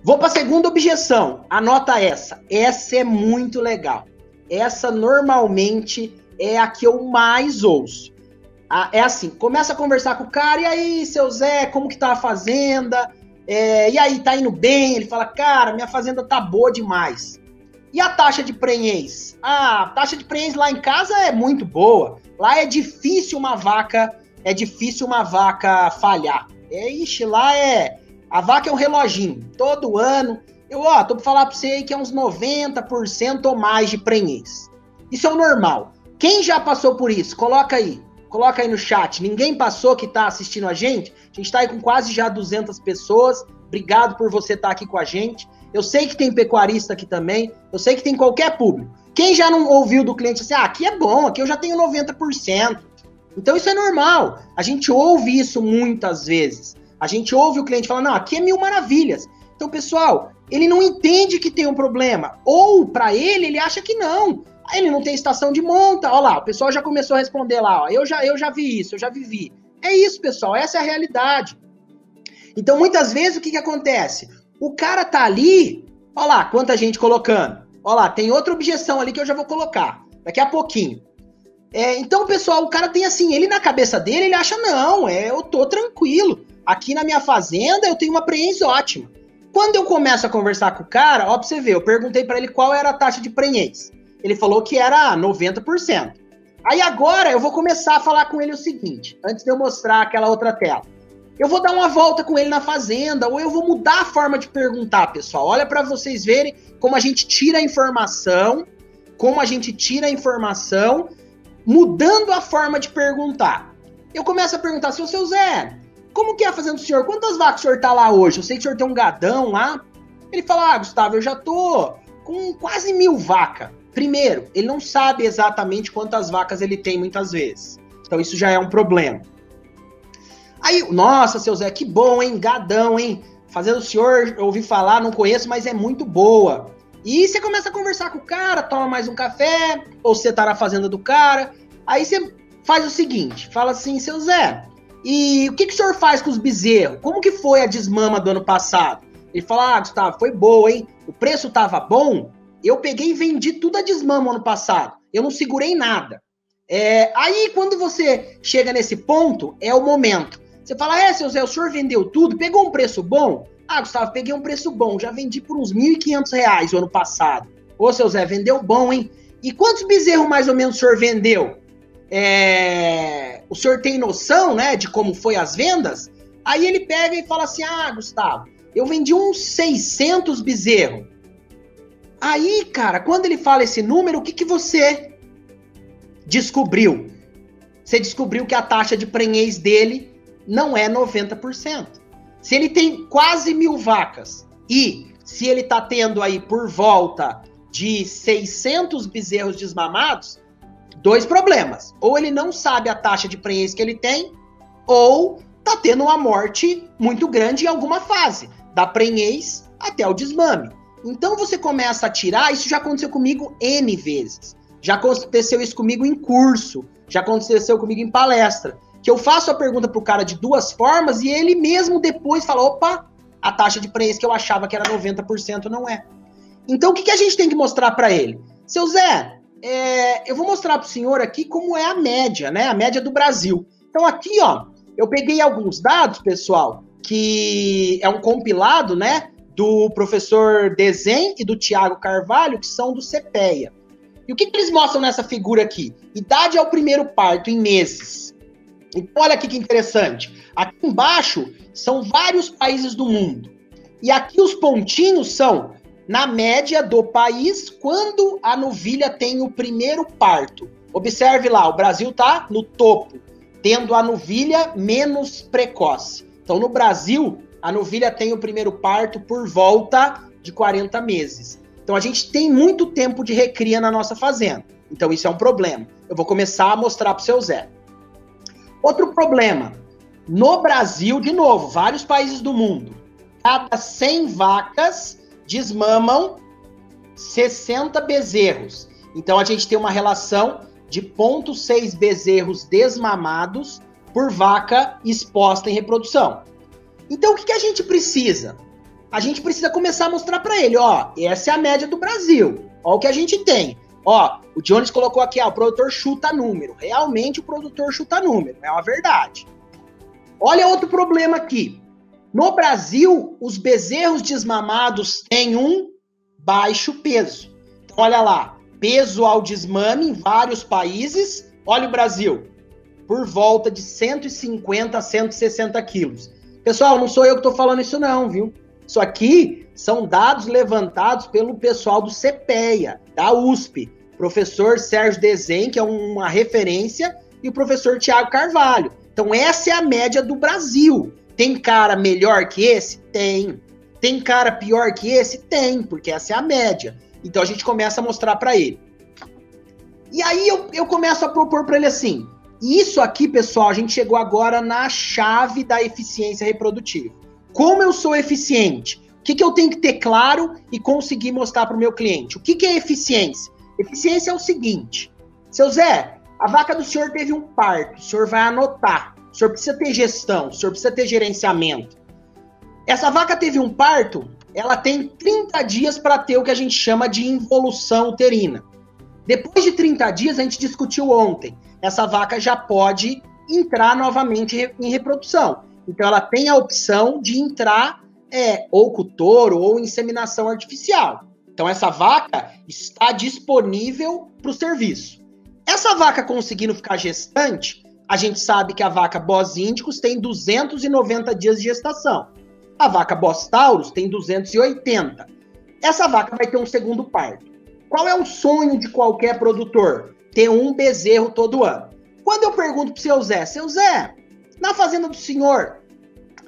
Vou para a segunda objeção. Anota essa. Essa é muito legal. Essa normalmente é a que eu mais ouço. É assim, começa a conversar com o cara, e aí, seu Zé, como que tá a fazenda? E aí, tá indo bem? Ele fala, cara, minha fazenda tá boa demais. E a taxa de prenhez? Ah, a taxa de prenhez lá em casa é muito boa. Lá é difícil uma vaca falhar. Ixi, lá a vaca é um reloginho. Todo ano, tô pra falar pra você aí que é uns 90% ou mais de prenhez. Isso é o normal. Quem já passou por isso? Coloca aí no chat. Ninguém passou que tá assistindo a gente? A gente tá aí com quase já 200 pessoas. Obrigado por você estar aqui com a gente. Eu sei que tem pecuarista aqui também. Eu sei que tem qualquer público. Quem já não ouviu do cliente assim, aqui é bom, aqui eu já tenho 90%. Então isso é normal. A gente ouve isso muitas vezes. A gente ouve o cliente falar, não, aqui é 1000 maravilhas. Então, pessoal, ele não entende que tem um problema. Ou, para ele acha que não. Ele não tem estação de monta. Olha lá, o pessoal já começou a responder lá. Ó, eu já vi isso, eu já vivi. É isso, pessoal, essa é a realidade. Então, muitas vezes, o que acontece? O cara tá ali, olha lá, quanta gente colocando. Olha lá, tem outra objeção ali que eu já vou colocar, daqui a pouquinho. Então, pessoal, o cara tem assim, ele na cabeça dele, ele acha, não, eu tô tranquilo. Aqui na minha fazenda eu tenho uma prenhez ótima. Quando eu começo a conversar com o cara, ó, pra você ver, eu perguntei pra ele qual era a taxa de prenhez. Ele falou que era 90%. Aí agora eu vou começar a falar com ele o seguinte, antes de eu mostrar aquela outra tela. Eu vou dar uma volta com ele na fazenda, ou eu vou mudar a forma de perguntar, pessoal. Olha pra vocês verem como a gente tira a informação, mudando a forma de perguntar. Eu começo a perguntar, seu Zé, como que é a fazenda do senhor? Quantas vacas o senhor tá lá hoje? Eu sei que o senhor tem um gadão lá. Ele fala, Gustavo, eu já tô com quase 1000 vacas. Primeiro, ele não sabe exatamente quantas vacas ele tem muitas vezes. Então isso já é um problema. Aí, nossa, seu Zé, que bom, hein? Gadão, hein? Fazenda do senhor, eu ouvi falar, não conheço, mas é muito boa. E você começa a conversar com o cara, toma mais um café, ou você tá na fazenda do cara. Aí você faz o seguinte, fala assim, seu Zé, e o que o senhor faz com os bezerros? Como que foi a desmama do ano passado? Ele fala, Gustavo, foi boa, hein? O preço tava bom, eu peguei e vendi tudo a desmama ano passado. Eu não segurei nada. Aí, quando você chega nesse ponto, é o momento. Você fala, seu Zé, o senhor vendeu tudo? Pegou um preço bom? Gustavo, peguei um preço bom. Já vendi por uns R$1.500 o ano passado. Ô, seu Zé, vendeu bom, hein? E quantos bezerros mais ou menos o senhor vendeu? O senhor tem noção, né, de como foi as vendas? Aí ele pega e fala assim, Gustavo, eu vendi uns 600 bezerros. Aí, cara, quando ele fala esse número, o que você descobriu? Você descobriu que a taxa de prenhez dele não é 90%. Se ele tem quase 1000 vacas e se ele tá tendo aí por volta de 600 bezerros desmamados, 2 problemas. Ou ele não sabe a taxa de prenhez que ele tem, ou tá tendo uma morte muito grande em alguma fase, da prenhez até o desmame. Então você começa a tirar, isso já aconteceu comigo N vezes. Já aconteceu isso comigo em curso, já aconteceu comigo em palestra. Que eu faço a pergunta pro cara de 2 formas e ele mesmo depois fala, opa, a taxa de prenhez que eu achava que era 90% não é. Então o que a gente tem que mostrar para ele? Seu Zé, eu vou mostrar pro senhor aqui como é a média, né? A média do Brasil. Então aqui, ó, eu peguei alguns dados, pessoal, que é um compilado, né? Do professor Desen e do Tiago Carvalho, que são do CPEA. E o que eles mostram nessa figura aqui? Idade ao primeiro parto em meses. Então, olha aqui que interessante. Aqui embaixo são vários países do mundo. E aqui os pontinhos são, na média do país, quando a novilha tem o primeiro parto. Observe lá, o Brasil está no topo, tendo a novilha menos precoce. Então, no Brasil, a novilha tem o primeiro parto por volta de 40 meses. Então, a gente tem muito tempo de recria na nossa fazenda. Então, isso é um problema. Eu vou começar a mostrar para o seu Zé. Outro problema, no Brasil, de novo, vários países do mundo, cada 100 vacas desmamam 60 bezerros. Então, a gente tem uma relação de 0,6 bezerros desmamados por vaca exposta em reprodução. Então, o que a gente precisa? a gente precisa começar a mostrar para ele, ó, essa é a média do Brasil, ó o que a gente tem. Ó, o Jones colocou aqui, ó, o produtor chuta número. Realmente o produtor chuta número, é uma verdade. Olha outro problema aqui. No Brasil, os bezerros desmamados têm um baixo peso. Então, olha lá, peso ao desmame em vários países. Olha o Brasil, por volta de 150 a 160 quilos. Pessoal, não sou eu que estou falando isso não, viu? Isso aqui são dados levantados pelo pessoal do CPEA, da USP. Professor Sérgio Desen, que é uma referência, e o professor Tiago Carvalho. Então, essa é a média do Brasil. Tem cara melhor que esse? Tem. Tem cara pior que esse? Tem, porque essa é a média. Então, a gente começa a mostrar para ele. E aí, eu começo a propor para ele assim, isso aqui, pessoal, a gente chegou agora na chave da eficiência reprodutiva. Como eu sou eficiente? O que eu tenho que ter claro e conseguir mostrar para o meu cliente? O que é eficiência? Eficiência é o seguinte, seu Zé, a vaca do senhor teve um parto, o senhor vai anotar, o senhor precisa ter gestão, o senhor precisa ter gerenciamento. Essa vaca teve um parto, ela tem 30 dias para ter o que a gente chama de involução uterina. Depois de 30 dias, a gente discutiu ontem, essa vaca já pode entrar novamente em reprodução. Então, ela tem a opção de entrar ou com touro ou inseminação artificial. Então, essa vaca está disponível para o serviço. Essa vaca conseguindo ficar gestante, a gente sabe que a vaca Bos Índicos tem 290 dias de gestação. A vaca Bos Taurus tem 280. Essa vaca vai ter um segundo parto. Qual é o sonho de qualquer produtor? Ter um bezerro todo ano. Quando eu pergunto para o seu Zé, na fazenda do senhor,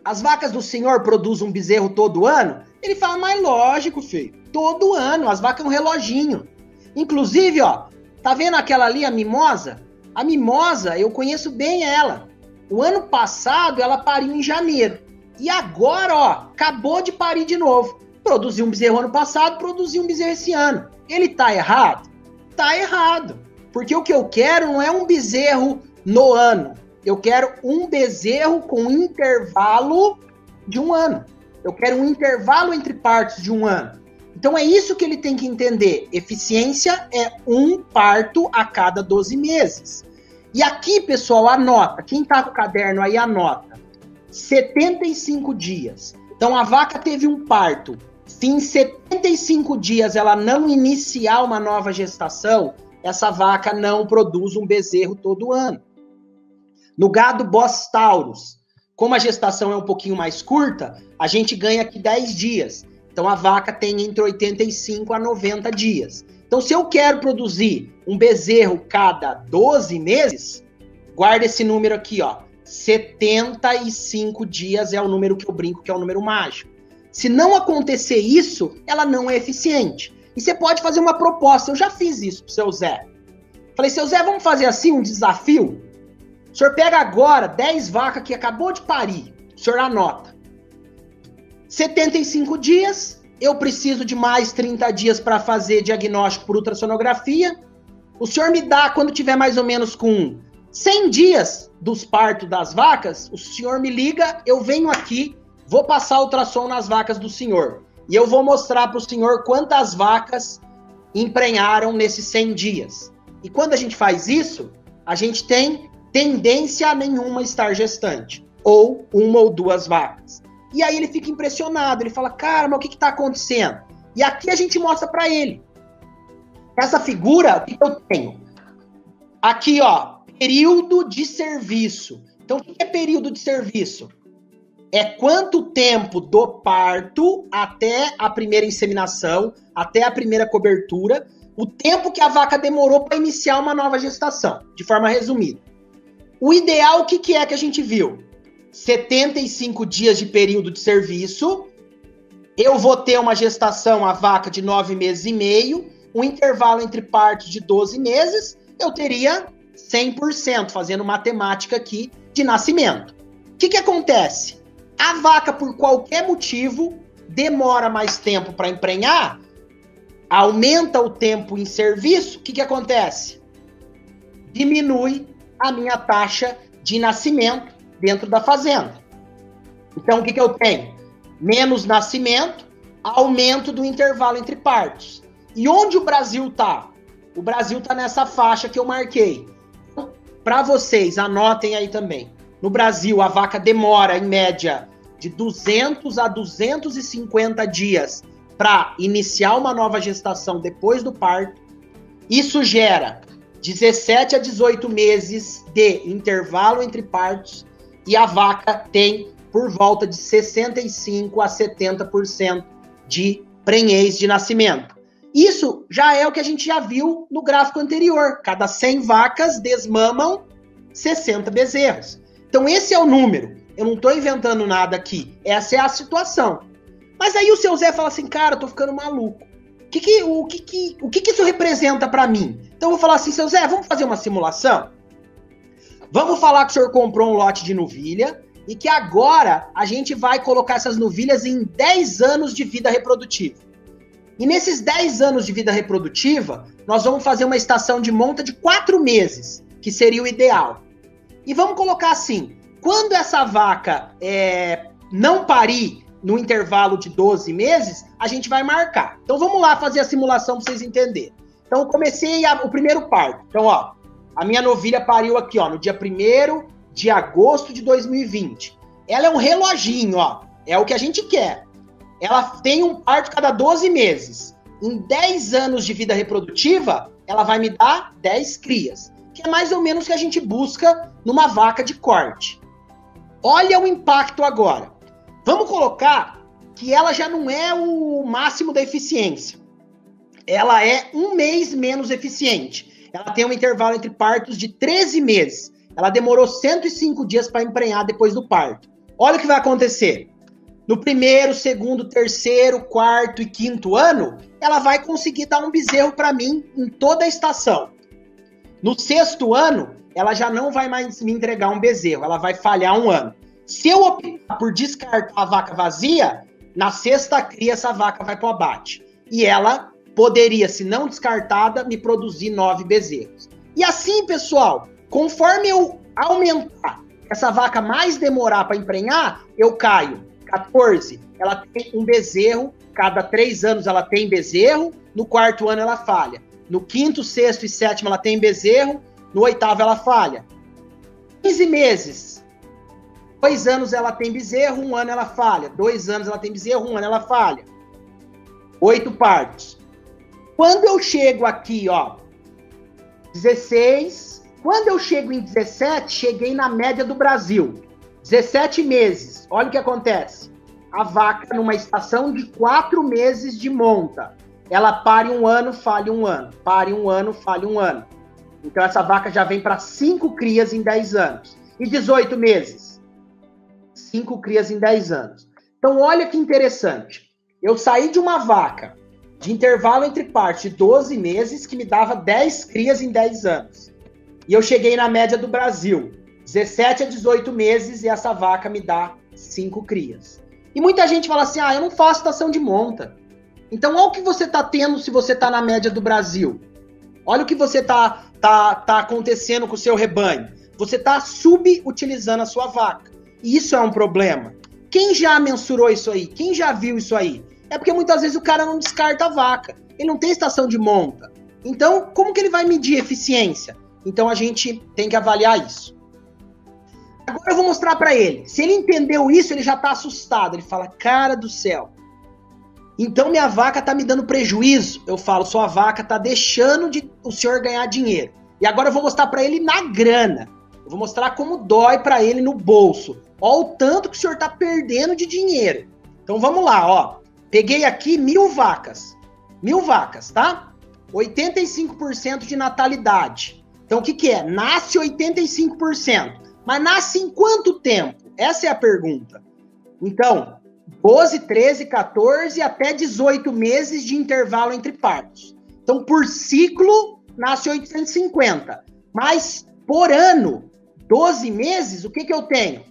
as vacas do senhor produzem um bezerro todo ano? Ele fala, mas lógico, filho, todo ano, as vacas é um reloginho. Inclusive, ó, tá vendo aquela ali, a mimosa? A mimosa, eu conheço bem ela. O ano passado, ela pariu em janeiro. E agora, ó, acabou de parir de novo. Produziu um bezerro ano passado, produziu um bezerro esse ano. Ele tá errado? Tá errado. Porque o que eu quero não é um bezerro no ano. Eu quero um bezerro com intervalo de um ano. Eu quero um intervalo entre partos de um ano. Então é isso que ele tem que entender. Eficiência é um parto a cada 12 meses. E aqui, pessoal, anota. Quem tá com o caderno aí, anota. 75 dias. Então a vaca teve um parto. Se em 75 dias ela não iniciar uma nova gestação, essa vaca não produz um bezerro todo ano. No gado Bos Taurus, como a gestação é um pouquinho mais curta, a gente ganha aqui 10 dias. Então, a vaca tem entre 85 a 90 dias. Então, se eu quero produzir um bezerro cada 12 meses, guarda esse número aqui, ó. 75 dias é o número que eu brinco, que é o número mágico. Se não acontecer isso, ela não é eficiente. E você pode fazer uma proposta. Eu já fiz isso pro seu Zé. Falei, seu Zé, vamos fazer assim um desafio? O senhor pega agora 10 vacas que acabou de parir. O senhor anota. 75 dias, eu preciso de mais 30 dias para fazer diagnóstico por ultrassonografia. O senhor me dá, quando tiver mais ou menos com 100 dias dos partos das vacas, o senhor me liga, eu venho aqui, vou passar ultrassom nas vacas do senhor. E eu vou mostrar para o senhor quantas vacas emprenharam nesses 100 dias. E quando a gente faz isso, a gente tem tendência nenhuma estar gestante. Ou uma ou duas vacas. E aí ele fica impressionado, ele fala, cara, mas o que está acontecendo? E aqui a gente mostra para ele. Essa figura, o que eu tenho? Aqui, ó, período de serviço. Então, o que é período de serviço? É quanto tempo do parto até a primeira inseminação, até a primeira cobertura, o tempo que a vaca demorou para iniciar uma nova gestação, de forma resumida. O ideal, o que é que a gente viu? 75 dias de período de serviço, eu vou ter uma gestação, a vaca, de 9 meses e meio, um intervalo entre partos de 12 meses, eu teria 100%, fazendo matemática aqui, de nascimento. O que acontece? A vaca, por qualquer motivo, demora mais tempo para emprenhar, aumenta o tempo em serviço, o que acontece? Diminui a minha taxa de nascimento dentro da fazenda. Então, o que eu tenho? menos nascimento, aumento do intervalo entre partos. E onde o Brasil está? O Brasil está nessa faixa que eu marquei. Para vocês, anotem aí também. No Brasil, a vaca demora, em média, de 200 a 250 dias para iniciar uma nova gestação depois do parto. Isso gera 17 a 18 meses de intervalo entre partos e a vaca tem por volta de 65 a 70% de prenhez de nascimento. Isso já é o que a gente já viu no gráfico anterior. Cada 100 vacas desmamam 60 bezerros. Então esse é o número. Eu não estou inventando nada aqui. Essa é a situação. Mas aí o seu Zé fala assim, cara, eu tô ficando maluco. O que isso representa para mim? Então eu vou falar assim, seu Zé, vamos fazer uma simulação? Vamos falar que o senhor comprou um lote de novilha e que agora a gente vai colocar essas novilhas em 10 anos de vida reprodutiva. E nesses 10 anos de vida reprodutiva, nós vamos fazer uma estação de monta de 4 meses, que seria o ideal. E vamos colocar assim, quando essa vaca não parir no intervalo de 12 meses, a gente vai marcar. Então vamos lá fazer a simulação para vocês entenderem. Então eu comecei o primeiro parto. Então, ó, a minha novilha pariu aqui, ó, no dia 1º de agosto de 2020. Ela é um reloginho, ó, é o que a gente quer. Ela tem um parto cada 12 meses. Em 10 anos de vida reprodutiva, ela vai me dar 10 crias, que é mais ou menos o que a gente busca numa vaca de corte. Olha o impacto agora. Vamos colocar que ela já não é o máximo da eficiência. Ela é um mês menos eficiente. Ela tem um intervalo entre partos de 13 meses. Ela demorou 105 dias para emprenhar depois do parto. Olha o que vai acontecer. No 1º, 2º, 3º, 4º e 5º ano, ela vai conseguir dar um bezerro para mim em toda a estação. No 6º ano, ela já não vai mais me entregar um bezerro, ela vai falhar um ano. Se eu optar por descartar a vaca vazia, na 6ª cria essa vaca vai para o abate. E ela poderia, se não descartada, me produzir 9 bezerros. E assim, pessoal, conforme eu aumentar essa vaca mais demorar para emprenhar, eu caio. 14, ela tem um bezerro, cada 3 anos ela tem bezerro, no 4º ano ela falha. No 5º, 6º e 7º ela tem bezerro, no 8º ela falha. 15 meses, 2 anos ela tem bezerro, 1 ano ela falha. 2 anos ela tem bezerro, 1 ano ela falha. 8 partos. Quando eu chego aqui, ó, 16, quando eu chego em 17, cheguei na média do Brasil. 17 meses, olha o que acontece. A vaca, numa estação de 4 meses de monta, ela pare um ano, falha um ano. Pare um ano, falha um ano. Então essa vaca já vem para 5 crias em 10 anos. E 18 meses? 5 crias em 10 anos. Então olha que interessante. Eu saí de uma vaca de intervalo entre partos de 12 meses que me dava 10 crias em 10 anos. E eu cheguei na média do Brasil. 17 a 18 meses e essa vaca me dá 5 crias. E muita gente fala assim, eu não faço estação de monta. Então, olha o que você está tendo se você está na média do Brasil. Olha o que você tá acontecendo com o seu rebanho. Você está subutilizando a sua vaca. E isso é um problema. Quem já mensurou isso aí? Quem já viu isso aí? É porque muitas vezes o cara não descarta a vaca. Ele não tem estação de monta. Então, como que ele vai medir eficiência? Então, a gente tem que avaliar isso. Agora eu vou mostrar para ele. Se ele entendeu isso, ele já tá assustado. Ele fala, cara do céu. Então minha vaca tá me dando prejuízo. Eu falo, sua vaca tá deixando o senhor ganhar dinheiro. E agora eu vou mostrar para ele na grana. Eu vou mostrar como dói para ele no bolso. Ó o tanto que o senhor tá perdendo de dinheiro. Então vamos lá, ó. Peguei aqui 1000 vacas. 1000 vacas, tá? 85% de natalidade. Então o que que é? Nasce 85%. Mas nasce em quanto tempo? Essa é a pergunta. Então, 12, 13, 14 até 18 meses de intervalo entre partos. Então, por ciclo, nasce 850. Mas, por ano, 12 meses, o que que eu tenho?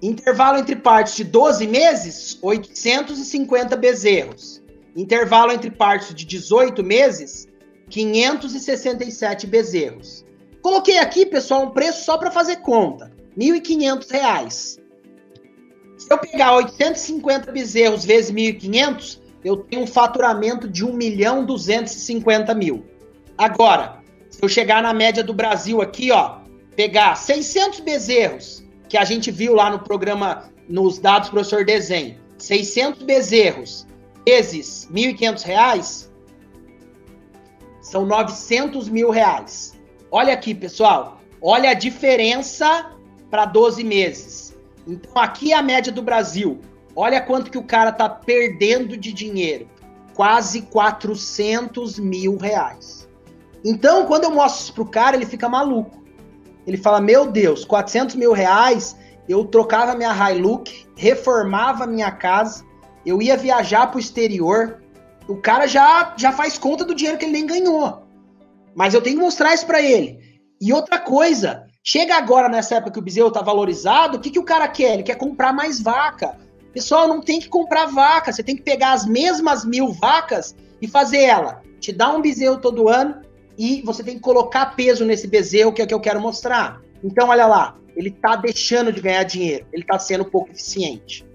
Intervalo entre partos de 12 meses, 850 bezerros. Intervalo entre partos de 18 meses, 567 bezerros. Coloquei aqui, pessoal, um preço só para fazer conta. R$ 1.500. Se eu pegar 850 bezerros vezes 1.500, eu tenho um faturamento de 1.250.000. Agora, se eu chegar na média do Brasil aqui, ó, pegar 600 bezerros, que a gente viu lá no programa, nos dados do professor Desenho, 600 bezerros vezes R$1.500, são R$900.000. Olha aqui, pessoal, olha a diferença para 12 meses. Então, aqui é a média do Brasil. Olha quanto que o cara tá perdendo de dinheiro. Quase R$400.000. Então, quando eu mostro isso pro cara, ele fica maluco. Ele fala, meu Deus, R$400.000, eu trocava minha Hilux, reformava minha casa, eu ia viajar pro exterior. O cara já faz conta do dinheiro que ele nem ganhou. Mas eu tenho que mostrar isso pra ele. E outra coisa, chega agora nessa época que o bezerro tá valorizado, o que o cara quer? Ele quer comprar mais vaca. Pessoal, não tem que comprar vaca, você tem que pegar as mesmas 1.000 vacas e fazer ela. Te dá um bezerro todo ano e você tem que colocar peso nesse bezerro, que é o que eu quero mostrar. Então, olha lá, ele tá deixando de ganhar dinheiro, ele tá sendo pouco eficiente.